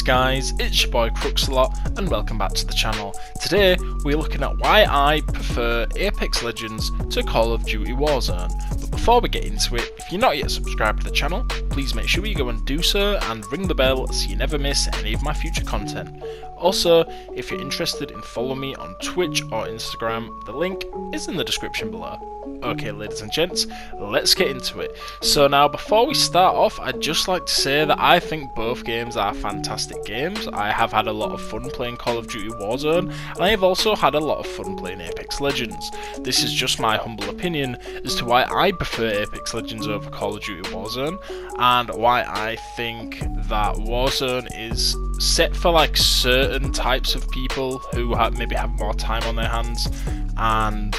guys, it's your boy Crookesalot and welcome back to the channel. Today we're looking at why I prefer Apex Legends to Call of Duty Warzone. But before we get into it, if you're not yet subscribed to the channel, please make sure you go and do so and ring the bell so you never miss any of my future content. Also, if you're interested in following me on Twitch or Instagram, the link is in the description below. Okay, ladies and gents, let's get into it. So now, before we start off, I'd just like to say that I think both games are fantastic games. I have had a lot of fun playing Call of Duty Warzone, and I have also had a lot of fun playing Apex Legends. This is just my humble opinion as to why I prefer Apex Legends over Call of Duty Warzone, and why I think that Warzone is set for like certain types of people who maybe have more time on their hands, and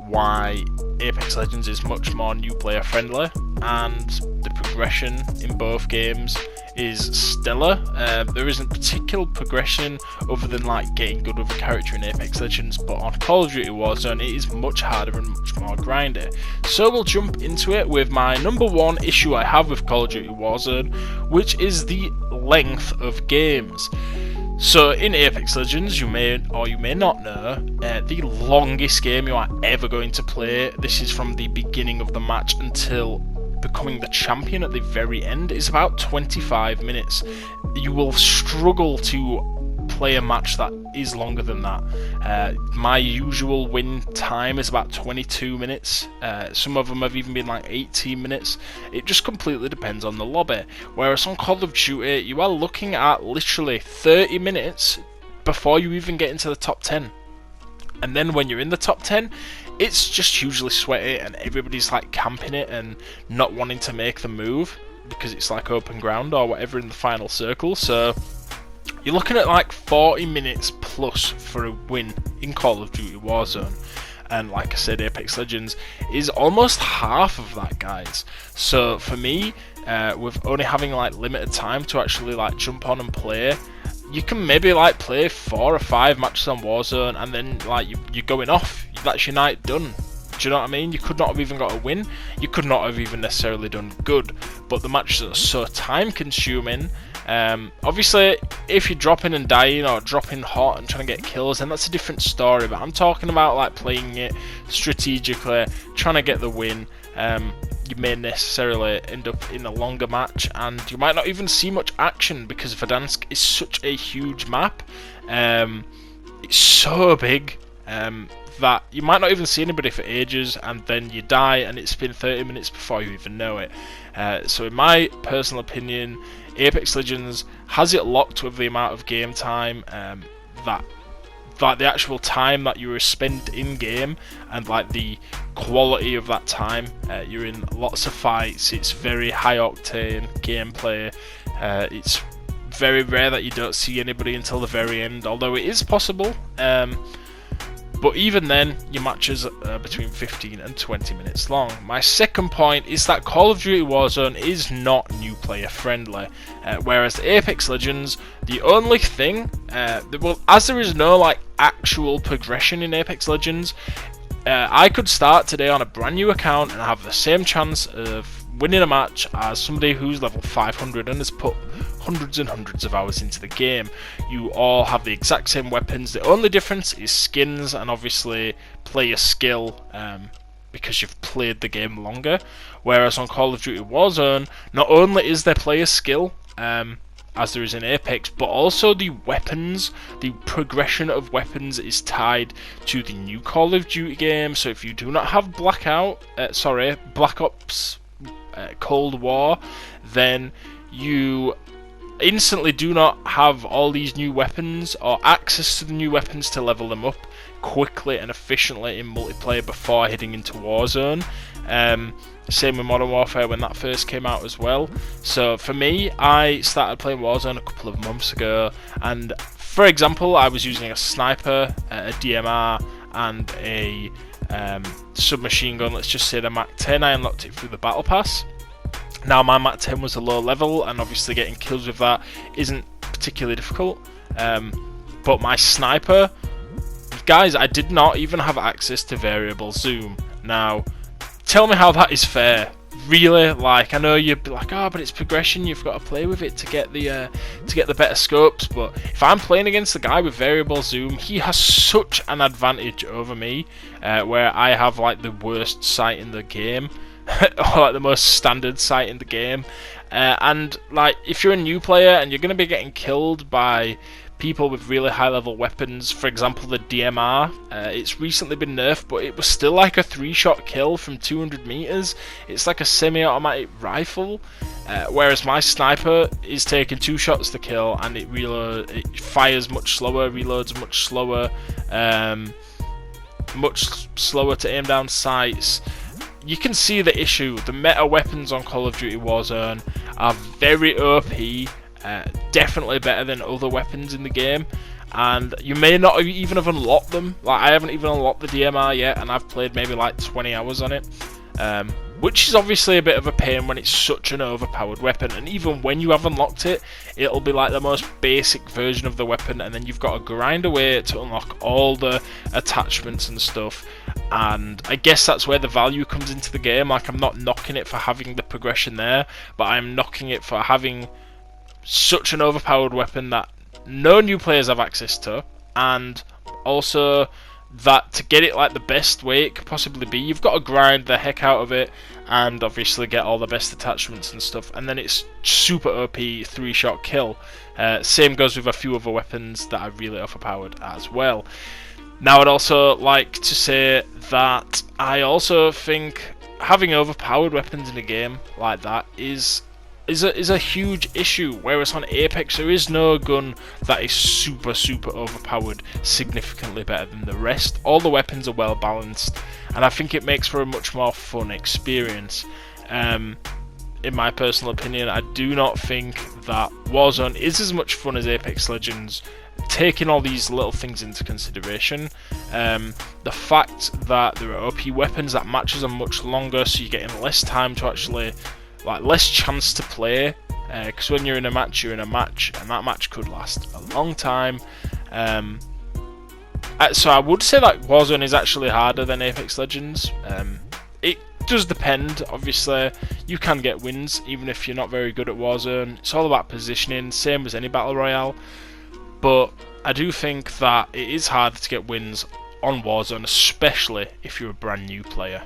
why Apex Legends is much more new player friendly, and the progression in both games is stellar. There isn't particular progression other than like getting good with a character in Apex Legends, but on Call of Duty Warzone it is much harder and much more grindy. So we'll jump into it with my number one issue I have with Call of Duty Warzone, which is the length of games. So in Apex Legends, you may or you may not know, the longest game you are ever going to play, this is from the beginning of the match until becoming the champion at the very end, is about 25 minutes. You will struggle to play a match that is longer than that. My usual win time is about 22 minutes. Some of them have even been like 18 minutes. It just completely depends on the lobby. Whereas on Call of Duty, you are looking at literally 30 minutes before you even get into the top 10. And then when you're in the top 10, it's just hugely sweaty and everybody's like camping it and not wanting to make the move because it's like open ground or whatever in the final circle. So you're looking at like 40 minutes plus for a win in Call of Duty Warzone. And like I said, Apex Legends is almost half of that, guys. So for me, with only having like limited time to actually like jump on and play, you can maybe like play 4 or 5 matches on Warzone and then like you're going off. That's your night done. Do you know what I mean? You could not have even got a win. You could not have even necessarily done good. But the matches are so time consuming. Obviously, if you're dropping and dying or dropping hot and trying to get kills, then that's a different story. But I'm talking about like playing it strategically, trying to get the win. You may necessarily end up in a longer match, and you might not even see much action because Verdansk is such a huge map. It's so big that you might not even see anybody for ages, and then you die, and it's been 30 minutes before you even know it. So in my personal opinion, Apex Legends has it locked with the amount of game time that the actual time that you spend in game, and like the quality of that time. You're in lots of fights, it's very high octane gameplay. It's very rare that you don't see anybody until the very end, although it is possible. But even then, your matches are between 15 and 20 minutes long. My second point is that Call of Duty Warzone is not new player friendly, whereas Apex Legends, the only thing, as there is no like actual progression in Apex Legends, I could start today on a brand new account and have the same chance of winning a match as somebody who's level 500 and has put hundreds and hundreds of hours into the game. You all have the exact same weapons. The only difference is skins and obviously player skill, because you've played the game longer. Whereas on Call of Duty Warzone, not only is there player skill, as there is in Apex, but also the weapons, the progression of weapons is tied to the new Call of Duty game. So if you do not have Black Ops Cold War, then you instantly do not have all these new weapons or access to the new weapons to level them up quickly and efficiently in multiplayer before heading into Warzone. Same with Modern Warfare when that first came out as well. So for me, I started playing Warzone a couple of months ago, and for example, I was using a sniper, a DMR, and a submachine gun. Let's just say the Mac 10. I unlocked it through the Battle Pass. Now my Mac 10 was a low level, and obviously getting kills with that isn't particularly difficult. But my sniper, guys, I did not even have access to variable zoom. Now, tell me how that is fair. really, like, I know you'd be like, oh, but it's progression, you've got to play with it to get the better scopes, but if I'm playing against the guy with variable zoom, he has such an advantage over me, where I have like the worst sight in the game, or like the most standard sight in the game, and like if you're a new player and you're going to be getting killed by people with really high level weapons, for example the DMR, it's recently been nerfed, but it was still like a 3-shot kill from 200 meters. It's like a semi-automatic rifle, whereas my sniper is taking 2 shots to kill, and it fires much slower, reloads much slower to aim down sights. You can see the issue. The meta weapons on Call of Duty Warzone are very OP. Definitely better than other weapons in the game, and you may not even have unlocked them. Like, I haven't even unlocked the DMR yet, and I've played maybe like 20 hours on it, which is obviously a bit of a pain when it's such an overpowered weapon, and even when you have unlocked it, it'll be like the most basic version of the weapon, and then you've got to grind away to unlock all the attachments and stuff. And I guess that's where the value comes into the game. Like, I'm not knocking it for having the progression there, but I'm knocking it for having such an overpowered weapon that no new players have access to, and also that to get it like the best way it could possibly be, you've got to grind the heck out of it and obviously get all the best attachments and stuff, and then it's super OP 3-shot kill. Same goes with a few other weapons that are really overpowered as well. Now, I'd also like to say that I also think having overpowered weapons in a game like that is a huge issue, whereas on Apex there is no gun that is super overpowered, significantly better than the rest. All the weapons are well balanced, and I think it makes for a much more fun experience. In my personal opinion, I do not think that Warzone is as much fun as Apex Legends, taking all these little things into consideration. The fact that there are OP weapons, that matches are much longer, so you're getting less time to actually, like, less chance to play, because when you're in a match, you're in a match, and that match could last a long time. So I would say that Warzone is actually harder than Apex Legends. It does depend, obviously. You can get wins even if you're not very good at Warzone. It's all about positioning, same as any battle royale, but I do think that it is harder to get wins on Warzone, especially if you're a brand new player.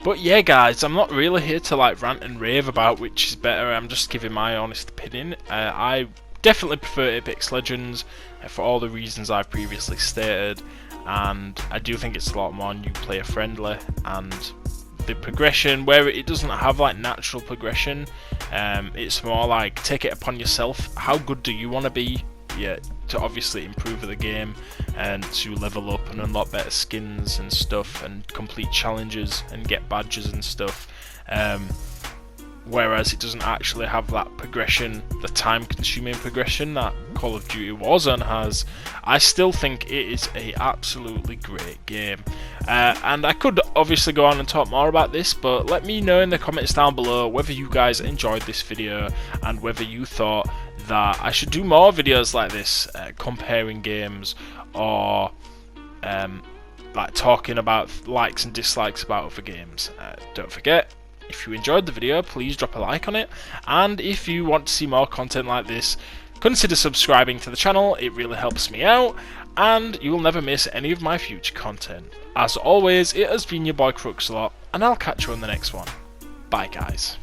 But yeah, guys, I'm not really here to like rant and rave about which is better. I'm just giving my honest opinion. I definitely prefer Apex Legends for all the reasons I previously stated, and I do think it's a lot more new player friendly, and the progression, where it doesn't have like natural progression, it's more like take it upon yourself. How good do you want to be? Yeah, to obviously improve the game and to level up and unlock better skins and stuff and complete challenges and get badges and stuff, whereas it doesn't actually have that progression, the time consuming progression that Call of Duty Warzone has. I still think it is a absolutely great game, and I could obviously go on and talk more about this, but let me know in the comments down below whether you guys enjoyed this video and whether you thought that I should do more videos like this, comparing games, or like talking about likes and dislikes about other games. Don't forget, if you enjoyed the video, please drop a like on it, and if you want to see more content like this, consider subscribing to the channel. It really helps me out, and you will never miss any of my future content. As always, it has been your boy Crookesalot, and I'll catch you on the next one. Bye, guys.